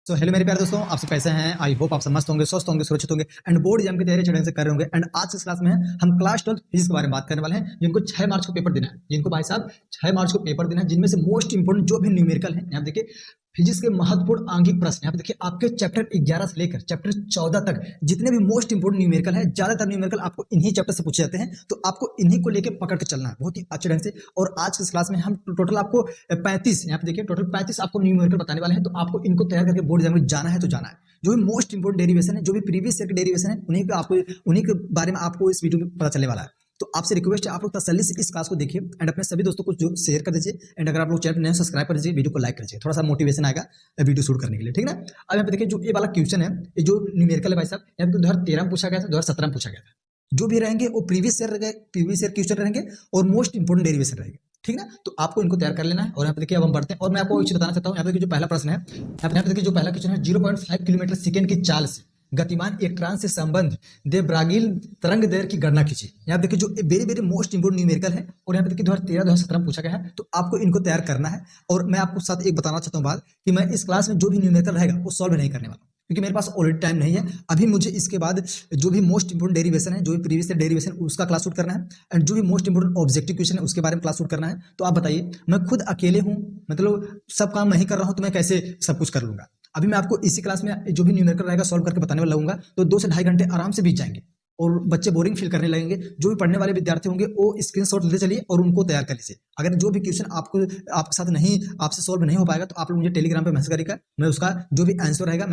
Hello मेरे प्यारे दोस्तों, आप सब कैसे हैं? आई होप आप सब मस्त होंगे, स्वस्थ होंगे, सुरक्षित होंगे एंड बोर्ड एग्जाम की तैयारी चढ़ने से कर रहे होंगे। एंड आज इस क्लास में हम क्लास 12 फिजिक्स के बारे में बात करने वाले हैं, जिनको 6 मार्च को पेपर देना है। जिनको भाई साहब 6 मार्च को पेपर देना है, जिनमें से मोस्ट इंपोर्टेंट जो भी न्यूमेरिकल है, यहाँ देखिए फिजिक्स के महत्वपूर्ण आंगिक प्रश्न, यहाँ पे देखिए आपके चैप्टर 11 से लेकर चैप्टर 14 तक जितने भी मोस्ट इंपोर्टेंट न्यूमेरिकल है, ज्यादातर न्यूमेरिकल आपको इन्हीं चैप्टर से पूछे जाते हैं। तो आपको इन्हीं को लेकर पकड़ के चलना है बहुत ही अच्छे ढंग से। और आज की इस क्लास में हम टोटल आपको 35, यहाँ पे देखिए टोटल 35 आपको न्यूमेरिकल बताने वाले हैं। तो आपको इनको तैयार करके बोर्ड एग्जाम में जाना है तो जाना है। जो भी मोस्ट इंपोर्टेंट डेरिवेशन है, जो भी प्रीवियस ईयर के डेरिवेशन है, उन्हीं के बारे में आपको इस वीडियो में पता चलने वाला है। तो आपसे रिक्वेस्ट है, आप लोग तसल्ली से इस क्लास को देखिए एंड अपने सभी दोस्तों को जो शेयर कर दीजिए। एंड अगर आप लोग चैनल नए सब्सक्राइब कर दीजिए, वीडियो को लाइक कर दीजिए, थोड़ा सा मोटिवेशन आएगा वीडियो शूट करने के लिए, ठीक ना। अब यहाँ पे देखिए जो ये वाला क्वेश्चन है, ये जो न्यूमेरिकल है भाई साहब, यहाँ पे 2013 में पूछा गया था, 2017 में पूछा गया था। जो भी रहेंगे वो प्रीवियस ईयर क्वेश्चन रहेंगे और मोस्ट इंपोर्टेंट डेरिवेशन रहेंगे, ठीक ना। तो आपको इनको तैयार कर लेना है। और यहाँ पे देखिए अब हम बढ़ते हैं और मैं आपको एक चीज बताना चाहता हूँ। यहाँ पे देखिए जो पहला प्रश्न है, यहाँ पे देखिए जो पहला क्वेश्चन है, 0.5 किलोमीटर सेकेंड की चाल से गतिमान एक ट्रांस से संबंध दे ब्रागील तरंग दैर्घ्य की गणना कीजिए। यहाँ पे देखिए जो very very most important numerical है और यहाँ पे देखिए 2013 2017 में पूछा गया है। तो आपको इनको तैयार करना है। और मैं आपको साथ एक बताना चाहता हूँ बात कि मैं इस क्लास में जो भी न्यूमेरिकल रहेगा वो सॉल्व नहीं करने वाला, क्योंकि मेरे पास ऑलरेडी टाइम नहीं है। अभी मुझे इसके बाद जो भी मोस्ट इंपोर्टेंट डेरिवेशन है, जो भी प्रीवियस डेरिवेशन उसका क्लास शूट करना है एंड जो भी मोस्ट इंपोर्टेंट ऑब्जेक्टिव क्वेश्चन है उसके बारे में क्लास शूट करना है। तो आप बताइए, मैं खुद अकेले हूँ, मतलब सब काम नहीं कर रहा हूँ, तो मैं कैसे सब कुछ कर लूंगा। अभी मैं आपको इसी क्लास में जो भी न्यूमेरिकल रहेगा सॉल्व करके बताने वाला लगूंगा, तो 2 से ढाई घंटे आराम से बीत जाएंगे और बच्चे बोरिंग फील करने लगेंगे। जो भी पढ़ने वाले विद्यार्थी होंगे वो स्क्रीनशॉट लेते चलिए और उनको तैयार कर लीजिए। अगर जो भी क्वेश्चन आपके साथ नहीं, आपसे सॉल्व नहीं हो पाएगा, तो आप लोग मुझे टेलीग्राम पे मैसेज करिएगा। मैं उसका जो भी आंसर रहेगा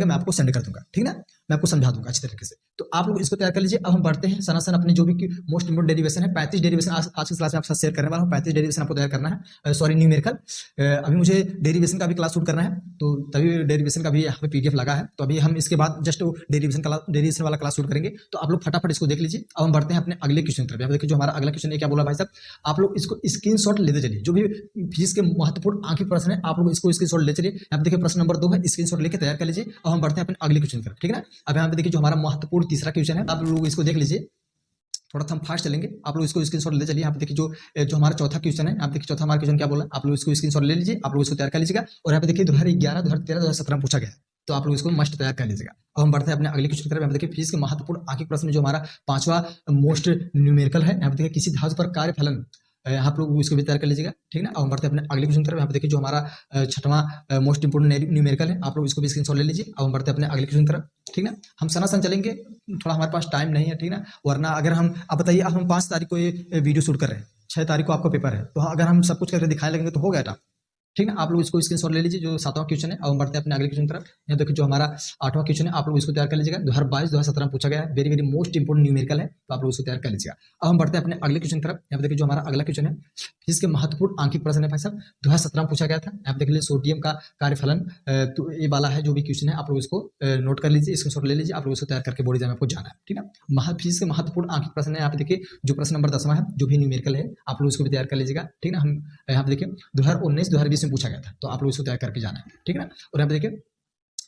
मैं आपको सेंड कर दूंगा, ठीक ना। मैं आपको समझा दूंगा अच्छी तरीके से। तो आप लोग इसको तैयार कर लीजिए। अब हम बढ़ते हैं सनासन अपने जो भी मोस्ट इंपोर्टेंट डेरिवेशन है। 35 डेरिवेशन आज की क्लास में आपके साथ शेयर करने वाला हूँ। 35 डेरिवेशन आपको तैयार करना है, सॉरी न्यूमेरिकल। अभी मुझे डेरिवेशन का भी क्लास शूट करना है, तो तभी डेरिवेशन का भी यहाँ पे पीडीएफ लगा है। तो अभी हम इसके बाद जस्ट डेरिवेशन वाला क्लास शूट करेंगे। तो आप लोग फटाफट इसको देख लीजिए। अब हम बढ़ते हैं अपने अगले क्वेश्चन की तरफ। देखिए जो हमारा अगला क्वेश्चन है, क्या बोला भाई साहब, आप लोग इसको स्क्रीनशॉट लेते चलिए। जो भी फिजिक्स के महत्वपूर्ण आंखिक प्रश्न है, आप लोग इसको स्क्रीनशॉट ले चलिए। यहाँ पे देखिए प्रश्न नंबर 2 है, स्क्रीनशॉट लेके तैयार कर लीजिए। अब हम बढ़ते हैं अपने अगले क्वेश्चन की तरफ, ठीक है ना। अब यहाँ पे देखिए जो हमारा महत्वपूर्ण तीसरा क्वेश्चन है, आप लोग इसको देख लीजिए। थोड़ा सा हम फास्ट चलेंगे, आप लोग इसको स्क्रीनशॉट ले चलिए। यहाँ पे देखिए जो हमारा चौथा क्वेश्चन है, आप देखिए चौथा हमारा क्वेश्चन क्या बोला, आप लोग इसको स्क्रीनशॉट ले लीजिए, आप लोग इसको तैयार कर लीजिएगा। और यहाँ पे देखिए 2011 2013 2017 में पूछा गया है, तो आप लोग इसको मस्ट तैयार कर लीजिएगा। अब हम बढ़ते हैं अपने अगले क्वेश्चन की तरफ। यहाँ पे देखिए फिजिक्स के महत्वपूर्ण आंखिक प्रश्न जो हमारा 5वां मोस्ट न्यूमेरिकल है, यहाँ पे देखिए किसी धातु पर कार्य फलन, आप लोग इसको भी तैयार कर लीजिएगा, ठीक ना। अब हम बढ़ते हैं अपने अगले क्वेश्चन की तरफ। यहाँ पे देखिए जो हमारा 6वां मोस्ट इंपोर्टेंट न्यूमेरिकल है, आप लोग इसको भी स्क्रीनशॉट ले लीजिए। अब हम बढ़ते हैं अपने अगले क्वेश्चन की तरफ, ठीक ना। हम सनासन चलेंगे, थोड़ा हमारे पास टाइम नहीं है, ठीक ना। वरना अगर हम, आप बताइए, अब हम 5 तारीख को ये वीडियो शूट कर रहे हैं, 6 तारीख को आपका पेपर है, तो अगर हम सब कुछ करके दिखाने लगेंगे तो हो गया था, ठीक है। आप लोग इसको स्क्रीनशॉट ले लीजिए, जो 7वां क्वेश्चन है। अब हम बढ़ते हैं अपने अगले क्वेश्चन की तरफ। यहाँ देखिए जो हमारा 8वां क्वेश्चन है, आप लोग इसको तैयार कर लीजिएगा। 2022 2017 में पूछा गया है, very very most important numerical है, तो आप लोग इसको तैयार कर लीजिएगा। अब हम बढ़ते हैं अपने अगले क्वेश्चन की तरफ। यहाँ पे देखिए जो हमारा अगला क्वेश्चन है, इसके महत्वपूर्ण आंखिक प्रश्न है भाई साहब, 2017 में पूछा गया था। यहाँ पे देख लीजिए सोडियम का कार्यफलन, तो ये वाला है जो भी क्वेश्चन है, आप लोग इसको नोट कर लीजिए, स्क्रीनशॉट ले लीजिए। आप लोग इसको तैयार करके बोर्ड एग्जाम में आपको जाना है, ठीक है। फिजिक्स के महत्वपूर्ण आंखिक प्रश्न है, यहाँ पे देखिए जो प्रश्न नंबर 10वां है, जो भी न्यूमेरिकल है, आप लोग इसको भी तैयार कर लीजिएगा, ठीक ना। हम यहाँ पे देखिए 2019 2020 में पूछा गया था, तो आप लोग इसको तैयार करके जाना है, ठीक है ना। और यहाँ पे देखिए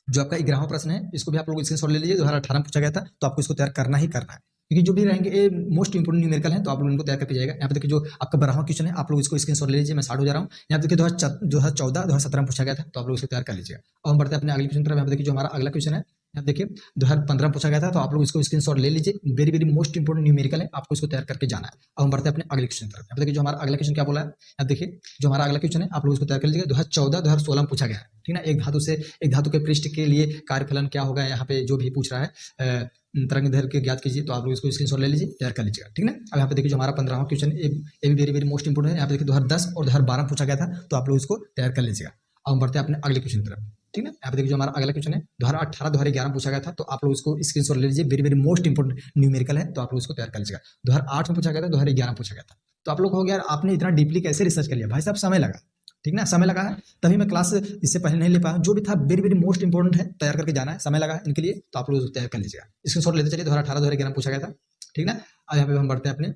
जो आपका 11वां प्रश्न है, इसको भी आप लोग स्क्रीनशॉट ले लीजिए। 2018 में पूछा गया था, तो आपको इसको तैयार करना ही करना है, क्योंकि जो भी रहेंगे ये मोस्ट इंपोर्टेंट न्यूमेरिकल है, तो आप लोग इनको तैयार करके जाएगा। यहाँ पे देखिए जो आपका 12वां क्वेश्चन है, आप लोग इसको स्क्रीनशॉट ले लीजिए। मैं स्टार्ट हो जा रहा हूँ। यहाँ पे देखिए 2014 2017 में पूछा गया था, तो आप लोग इसको तैयार कर लीजिएगा। अब हम बढ़ते हैं अपने अगले क्वेश्चन तरफ। यहाँ पे देखिए जो हमारा अगला क्वेश्चन है, यहाँ देखिए 2015 पूछा गया था, तो आप लोग इसको स्क्रीनशॉट ले लीजिए। Very very most important numerical है, आपको इसको तैयार करके जाना है। अब हम बढ़ते हैं अपने अगले क्वेश्चन तरफ। यहाँ देखिए जो हमारा अगला क्वेश्चन क्या बोला है, यहाँ देखिए जो हमारा अगला क्वेश्चन है, आप लोग इसको तैयार कर लीजिएगा। 2014 2016 में पूछा गया है, ठीक ना। एक धातु के पृष्ठ के लिए कार्यफलन क्या होगा, यहाँ पे जो भी पूछ रहा है, तरंग दैर्घ्य के ज्ञात कीजिए। तो आप लोग इसको स्क्रीनशॉट ले लीजिए, तैयार कर लीजिएगा, ठीक ना। अब यहाँ पे देखिए जो हमारा 15वां क्वेश्चन है, ये भी वेरी वेरी मोस्ट इंपोर्टेंट है। यहाँ पे देखिए 2010 और 2012 पूछा गया था, तो आप लोग इसको तैयार कर लीजिएगा। अब हम बढ़ते हैं अपने अगले क्वेश्चन की तरफ, ठीक है। यहाँ पे देखिए जो हमारा अगला क्वेश्चन है, 2018 2011 पूछा गया था, तो आप लोग इसको स्क्रीनशॉट ले लीजिए। Very very most important numerical है, तो आप लोग इसको तैयार कर लीजिएगा। 2008 में पूछा गया था, 2011 पूछा गया था, तो आप लोग हो गया यार आपने इतना डीपली कैसे रिसर्च कर लिया भाई साहब, समय लगा, ठीक ना। समय लगा है, तभी मैं क्लास इससे पहले नहीं ले पाया। जो भी था वेरी वेरी मोस्ट इंपोर्टेंट है, तैयार करके जाना है, समय लगा है इनके लिए, तो आप लोग तैयार कर लीजिएगा। स्क्रीनशॉट लेते चलिए। 2018 2011 पूछा गया था, ठीक ना। अब यहाँ पे हम बढ़ते हैं अपने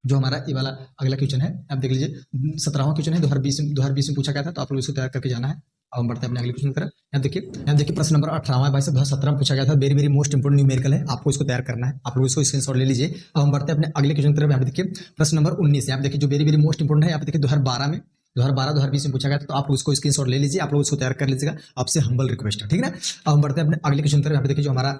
जो हमारा ये वाला अगला क्वेश्चन है, आप देख लीजिए 17वां क्वेश्चन है, 2020 में पूछा गया था, तो आप लोग इसको तैयार करके जाना है। अब हम बढ़ते हैं अपने अगले क्वेश्चन की तरफ। यहाँ देखिए प्रश्न नंबर 18 भाई साहब 2017 में पूछा गया था, very very most important numerical है, आपको इसको तैयार करना है, आप लोग इसको स्क्रीनशॉट ले लीजिए। अब हम बढ़ते हैं अपने अगले क्वेश्चन की तरफ। यहाँ पे देखिए प्रश्न नंबर 19, यहाँ पे देखिए जो वेरी वेरी मोस्ट इंपोर्टेंट है, यहाँ पे देखिए 2012 में 2012 2020 में पूछा गया था, तो आप लोग उसको स्क्रीनशॉट ले लीजिए, आप लोग उसको तैयार कर लीजिएगा, आपसे हम्बल रिक्वेस्ट है, ठीक है ना। अब हम बढ़ते हैं अपने अगले क्वेश्चन तरफ। यहाँ पे देखिए जो हमारा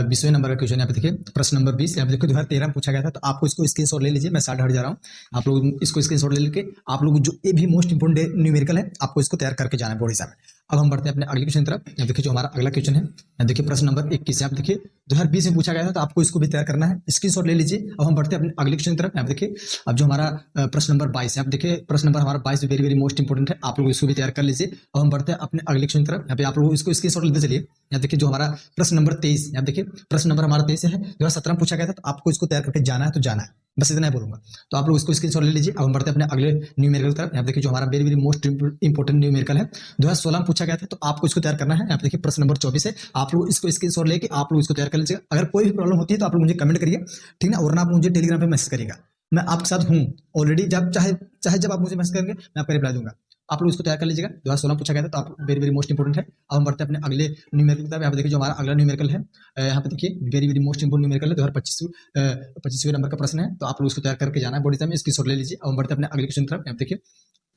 20वें नंबर का क्वेश्चन, यहाँ पे देखिए प्रश्न नंबर 20, यहाँ पे देखिए 2013 में पूछा गया था, तो आपको इसको स्क्रीनशॉट ले लीजिए, मैं 60 हट जा रहा हूँ। आप लोग इसको स्क्रीनशॉट ले लेके आप लोग जो ये भी मोस्ट इंपोर्टेंट न्यूमेरिकल है आपको इसको तैयार करके जाना है बोर्ड एग्जाम में। अब हम बढ़ते हैं अपने अगले क्वेश्चन तरफ। यहाँ देखिए जो हमारा अगला क्वेश्चन है, यहाँ देखिए प्रश्न नंबर 21 है। आप देखिए 2020 में पूछा गया था, तो आपको इसको भी तैयार करना है, स्क्रीनशॉट ले लीजिए। अब हम बढ़ते हैं अपने अगले क्वेश्चन तरफ। यहाँ देखिए अब जो हमारा प्रश्न नंबर 22 है, आप देखिए प्रश्न नंबर हमारा 22 वेरी वेरी मोस्ट इंपोर्टेंट है, आप लोग इसको भी तैयार कर लीजिए। अब हम बढ़ते हैं अपने अगले क्वेश्चन तरफ। यहाँ पे आप लोग इसको स्क्रीनशॉट लेते चलिए। यहाँ देखिए जो हमारा प्रश्न नंबर 23, यहाँ देखिए प्रश्न नंबर हमारा 23 है, 2017 में पूछा गया था, तो आपको इसको तैयार करके जाना है तो जाना है, बस इतना ही बोलूंगा। तो आप लोग इसको स्क्रीनशॉट ले लीजिए। अब हम बढ़ते हैं अपने अगले न्यूमेरिकल तरफ। यहाँ देखिए जो हमारा very very most important numerical है, 2016 में पूछा गया था, तो आपको इसको तैयार करना है। यहाँ पे देखिए प्रश्न नंबर 24 है, आप लोग इसको स्क्रीनशॉट लेके आप लोग इसको तैयार कर लीजिएगा। अगर कोई भी प्रॉब्लम होती है तो आप लोग मुझे कमेंट करिए, ठीक ना, वरना आप मुझे टेलीग्राम पे मैसेज करिएगा, मैं आपके साथ हूँ ऑलरेडी। जब चाहे जब आप मुझे मैसेज करेंगे मैं आपका रिप्लाई दूंगा। आप लोग इसको तैयार कर लीजिएगा। 2016 पूछा गया था, तो आप वेरी वेरी मोस्ट इंपोर्टेंट है। अब हम बढ़ते हैं अपने अगले न्यूमेरिकल की तरफ। यहाँ पे देखिए जो हमारा अगला न्यूमेरिकल है, यहाँ पे देखिए very very most important numerical है, 2025वें नंबर का प्रश्न है, तो आप लोग इसको तैयार करके जाना है बॉडी में, इसकी शॉट ले लीजिए। अब हम बढ़ते हैं अपने अगले क्वेश्चन तरफ। यहाँ देखिए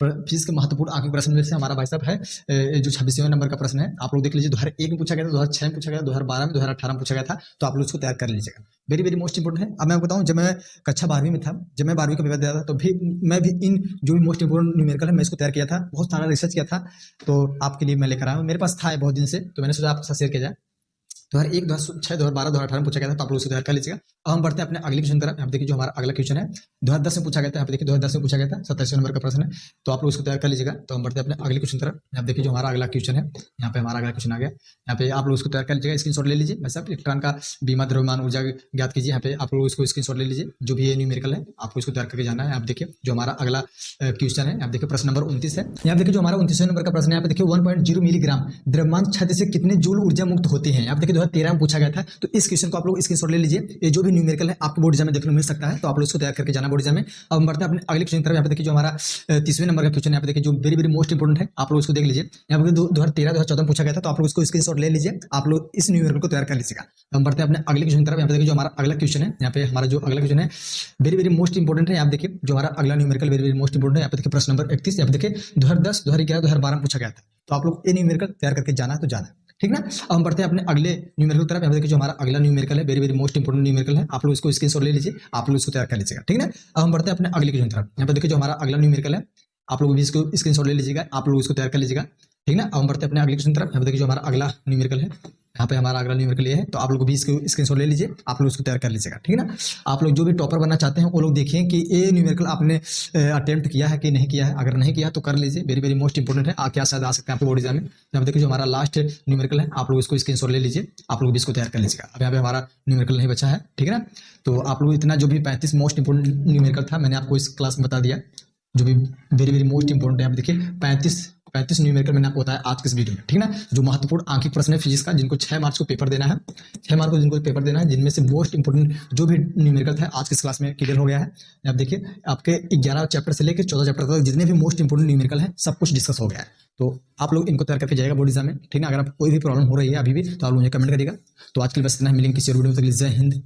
फीस के महत्वपूर्ण आंकड़े प्रश्न में से हमारा भाई साहब है जो 26वें नंबर का प्रश्न है, आप लोग देख लीजिए। 2001 में पूछा गया था, 2006 में पूछा गया, 2012 में, 2018 में पूछा गया था, तो आप लोग उसको तैयार कर लीजिएगा। वेरी वेरी मोस्ट इंपोर्टेंट है। अब मैं बताऊं, जब मैं कक्षा 12वीं में था, जब मैं 12वीं का पेपर दिया था, तो भी मैं भी इन जो भी मोस्ट इंपोर्टेंट न्यूमेरिकल है मैं इसको तैयार किया था, बहुत सारा रिसर्च किया था, तो आपके लिए मैं लेकर आया हूँ। मेरे पास था बहुत दिन से, तो मैंने सोचा आपके साथ शेयर किया जाए। 2001 2006 2012 2018 में पूछा गया था, तो आप लोग उसे तैयार कर लीजिएगा। अब हम बढ़ते हैं अपने अगले क्वेश्चन तरफ। यहाँ देखिए जो हमारा अगला क्वेश्चन है 2010 में पूछा गया था। यहाँ पे देखिए 2010 में पूछा गया था, 27वें नंबर का प्रश्न है, तो आप लोग उसको तैयार कर लीजिएगा। तो हम बढ़ते हैं अपने अगले क्वेश्चन तरफ। यहाँ देखिए जो हमारा अगला क्वेश्चन है, यहाँ पे हमारा अगला क्वेश्चन आ गया। यहाँ पे आप लोग उसको तैयार कर लीजिएगा, स्क्रीनशॉट ले लीजिए। वैसे इलेक्ट्रॉन का बीमा द्रव्यमान ऊर्जा ज्ञात कीजिए। यहाँ पे आप लोग इसको स्क्रीनशॉट ले लीजिए, जो भी ये न्यूमेरिकल है आपको इसको तैयार करके जाना है। आप देखिए जो हमारा अगला क्वेश्चन है, आप देखिए प्रश्न नंबर 29 है। यहाँ देखिए जो हमारा 29वें नंबर का प्रश्न है, यहाँ पे देखिए 1.0 मिलीग्राम द्रव्यमान छद्म से कितने जूल ऊर्जा मुक्त होती है। आप देखिए 2013 में पूछा गया था, तो इस क्वेश्चन को आप लोग स्क्रीनशॉट ले लीजिए। ये जो भी न्यूमेरिकल है आपको बोर्ड एग्जाम में देखने को मिल सकता है, तो आप लोग इसको तैयार करके जाना बोर्ड एग्जाम में। अब हम बढ़ते हैं अपने अगले क्वेश्चन तरफ। यहाँ पे देखिए जो हमारा 30वें नंबर का क्वेश्चन है, यहाँ पे देखिए जो वेरी वेरी मोस्ट इंपोर्टेंट है, आप लोग इसको देख लीजिए। यहाँ पे 2013 2014 पूछा गया था, तो आप लोग इसको स्क्रीनशॉट ले लीजिए, आप लोग इस न्यूमेरिकल को तैयार कर लीजिएगा। हम बढ़ते हैं अपने अगले क्वेश्चन तरफ। यहाँ पे देखिए जो हमारा अगला क्वेश्चन है, यहाँ पे हमारा जो अगला क्वेश्चन है वेरी वेरी मोस्ट इंपोर्टेंट है। आप देखिए जो हमारा अगला numerical very very most important है। यहाँ पे देखिए प्रश्न नंबर 31, यहाँ पे देखिए 2010 2011 2012 में पूछा गया था, तो आप लोग ये न्यूमेरिकल तैयार करके जाना है तो जाना है, ठीक ना। अब हम बढ़ते हैं अपने अगले न्यूमेरिकल तरफ। यहाँ देखिए जो हमारा अगला न्यूमेरिकल है very very most important numerical है, आप लोग इसको स्क्रीनशॉट ले लीजिए, आप लोग इसको तैयार कर लीजिएगा, ठीक ना। अब हम बढ़ते हैं अपने अगले क्वेश्चन तरफ। यहाँ पे देखिए जो हमारा अगला न्यूमेरिकल है, आप लोग भी इसको स्क्रीनशॉट ले लीजिएगा, आप लोग इसको तैयार कर लीजिएगा, ठीक ना। अब हम बढ़ते हैं अपने अगले क्वेश्चन तरफ। यहाँ पे देखिए जो हमारा अगला न्यूमेरिकल है, यहाँ पे हमारा अगला न्यूमेरिकल ये है, तो आप लोग भी इसको स्क्रीनशॉट ले लीजिए, आप लोग इसको तैयार कर लीजिएगा, ठीक है ना। आप लोग जो भी टॉपर बनना चाहते हैं वो लोग देखिए कि ये न्यूमेरिकल आपने अटेम्प्ट किया है कि नहीं किया है, अगर नहीं किया तो कर लीजिए, वेरी वेरी मोस्ट इंपोर्टेंट है, क्या शायद आ सकते हैं आपके बोर्ड एग्जाम में। यहाँ देखिए जो हमारा लास्ट न्यूमेरिकल है, आप लोग इसको स्क्रीनशॉट ले लीजिए, आप लोग भी इसको तैयार कर लीजिएगा। अब यहाँ पे हमारा न्यूमेरिकल नहीं बचा है, ठीक है ना। तो आप लोग इतना जो भी 35 मोस्ट इंपोर्टेंट न्यूमेरिकल था मैंने आपको इस क्लास में बता दिया, जो भी वेरी वेरी मोस्ट इंपोर्टेंट है। आप देखिए 35 न्यूमेरिकल मैंने आपको बताया आज के इस वीडियो में, ठीक है ना। जो महत्वपूर्ण आंकिक प्रश्न है फिजिक्स का, जिनको 6 मार्क्स को पेपर देना है, 6 मार्क्स को जिनको पेपर देना है, जिनमें से मोस्ट इंपोर्टेंट जो भी न्यूमेरिकल था आज के इस क्लास में क्लियर हो गया है। आप देखिए आपके 11 चैप्टर से लेकर 14 चैप्टर तक जितने भी मोस्ट इंपोर्टेंट न्यूमेरिकल है सब कुछ डिस्कस हो गया है, तो आप लोग इनको तैयार करके जाएगा बोर्ड एग्जाम में, ठीक है। अगर आप कोई भी प्रॉब्लम हो रही है अभी भी तो आप मुझे कमेंट करिएगा। तो आज के लिए बस इतना, मिलेंगे किसी और वीडियो में, तक जय हिंद।